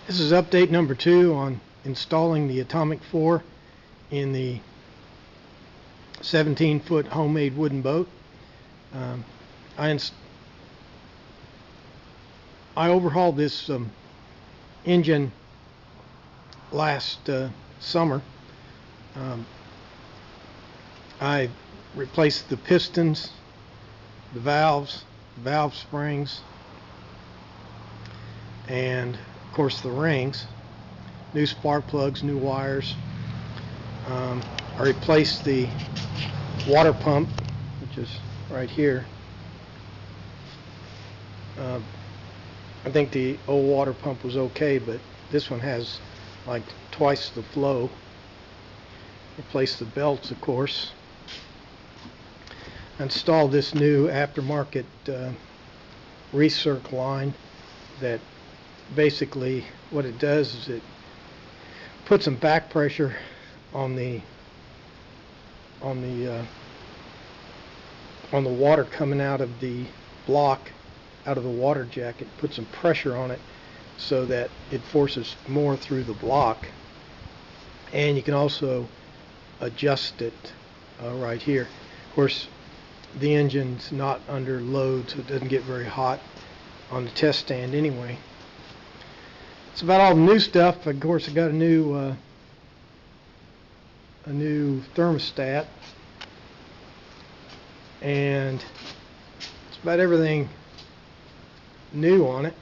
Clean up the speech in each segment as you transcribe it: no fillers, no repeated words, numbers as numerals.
This is update number 2 on installing the Atomic 4 in the 17-foot homemade wooden boat. I overhauled this engine last summer. I replaced the pistons, the valve springs, and of course the rings, new spark plugs, new wires. I replaced the water pump, which is right here. I think the old water pump was okay, but this one has like twice the flow. Replaced the belts, of course. Installed this new aftermarket recirc line that basically what it does is it puts some back pressure on the water coming out of the block, out of the water jacket. Puts some pressure on it so that it forces more through the block, and you can also adjust it right here. Of course, the engine's not under load, so it doesn't get very hot on the test stand anyway. It's about all the new stuff. Of course, I got a new thermostat, and it's about everything new on it.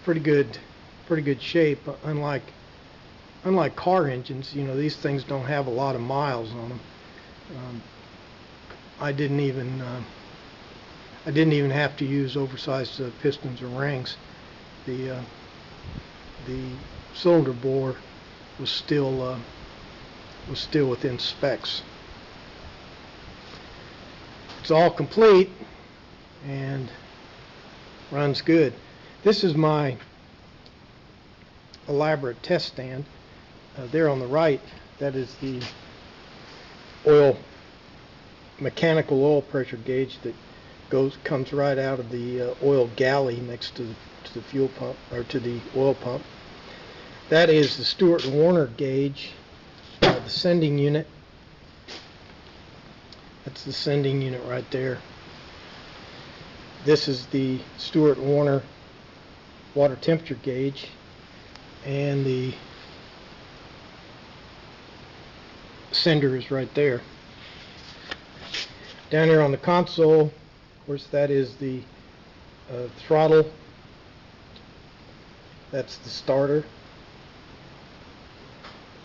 Pretty good shape. Unlike car engines, you know, these things don't have a lot of miles on them. I didn't even have to use oversized pistons or rings. The cylinder bore was still within specs. It's all complete and runs good. This is my elaborate test stand. There on the right, that is the mechanical oil pressure gauge that comes right out of the oil galley next to the fuel pump, or to the oil pump. That is the Stewart & Warner gauge, the sending unit. That's the sending unit right there. This is the Stewart & Warner water temperature gauge, and the sender is right there. Down here on the console, of course, that is the throttle. That's the starter.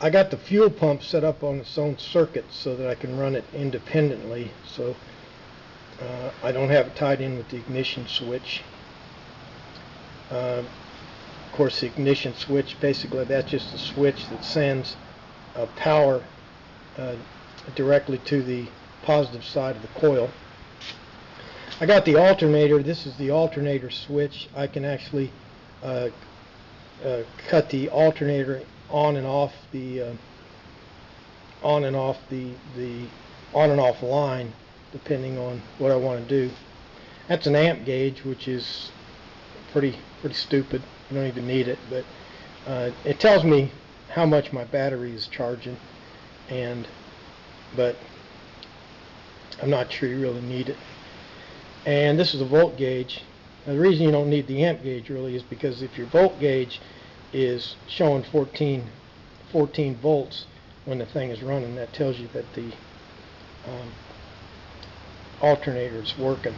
I got the fuel pump set up on its own circuit so that I can run it independently, so I don't have it tied in with the ignition switch. Of course, the ignition switch, basically that's just a switch that sends power directly to the positive side of the coil. I got the alternator. This is the alternator switch. I can actually cut the alternator on and off the on and off line depending on what I want to do. That's an amp gauge, which is pretty stupid. You don't even need it, but it tells me how much my battery is charging, but I'm not sure you really need it. And this is a volt gauge. Now, the reason you don't need the amp gauge really is because if your volt gauge is showing 14 volts when the thing is running, that tells you that the alternator is working.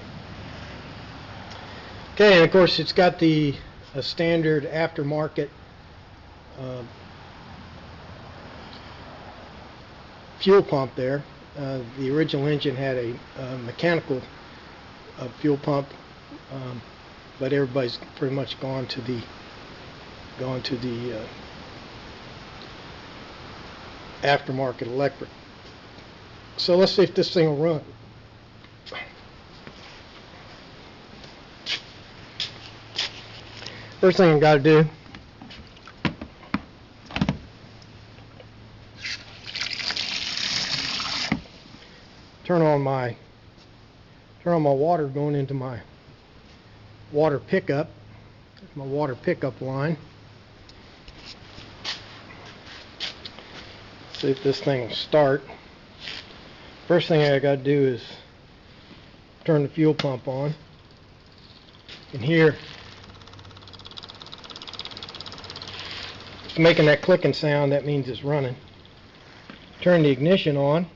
Okay, and of course it's got a standard aftermarket fuel pump there. The original engine had a mechanical fuel pump, but everybody's pretty much gone to the aftermarket electric. So let's see if this thing will run. First thing I've got to do, turn on my water going into my water pickup. That's my water pickup line. See if this thing will start. First thing I got to do is turn the fuel pump on. And here, it's making that clicking sound. That means it's running. Turn the ignition on.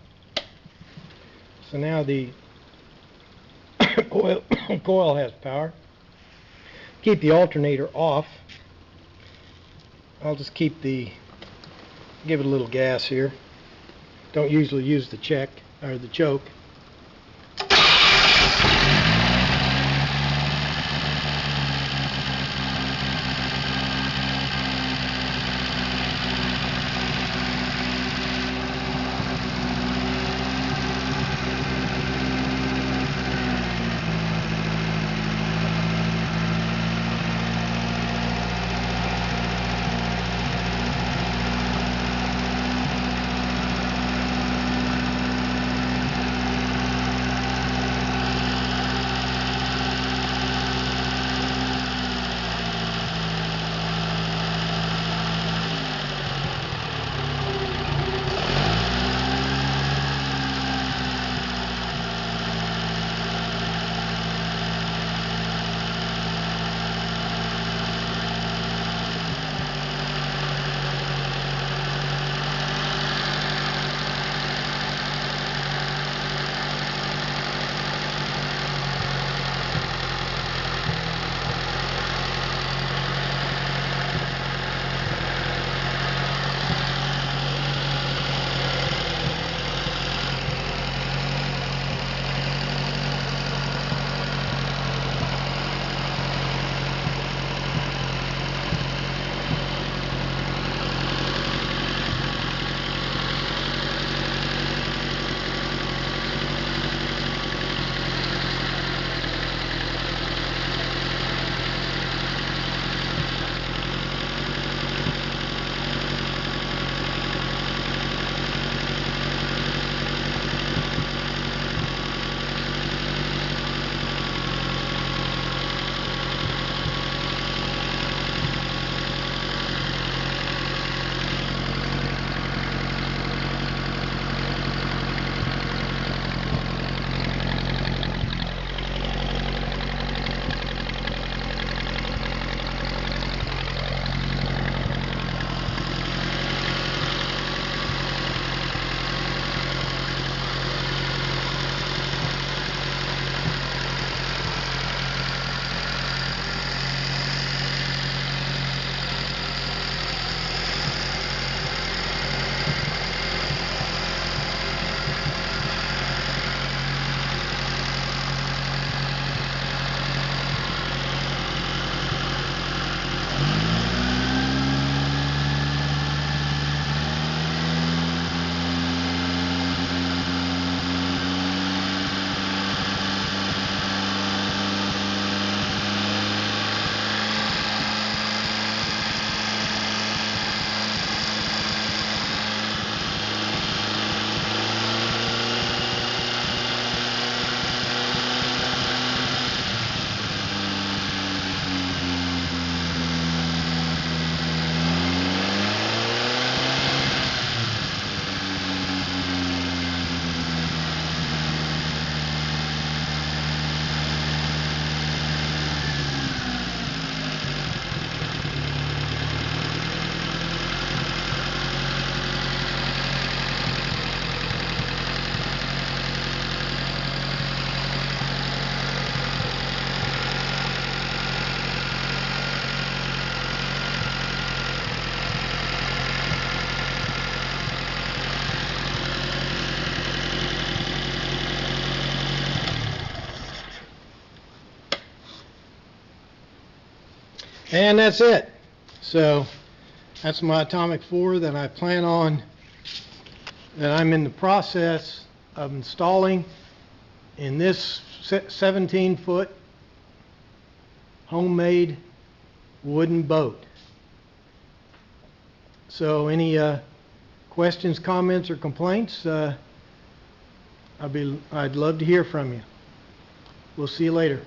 So now the coil has power. Keep the alternator off. I'll just give it a little gas here. Don't usually use the choke. And that's it. So that's my Atomic 4 that I'm in the process of installing in this 17-foot homemade wooden boat. So any questions, comments, or complaints, I'd love to hear from you. We'll see you later.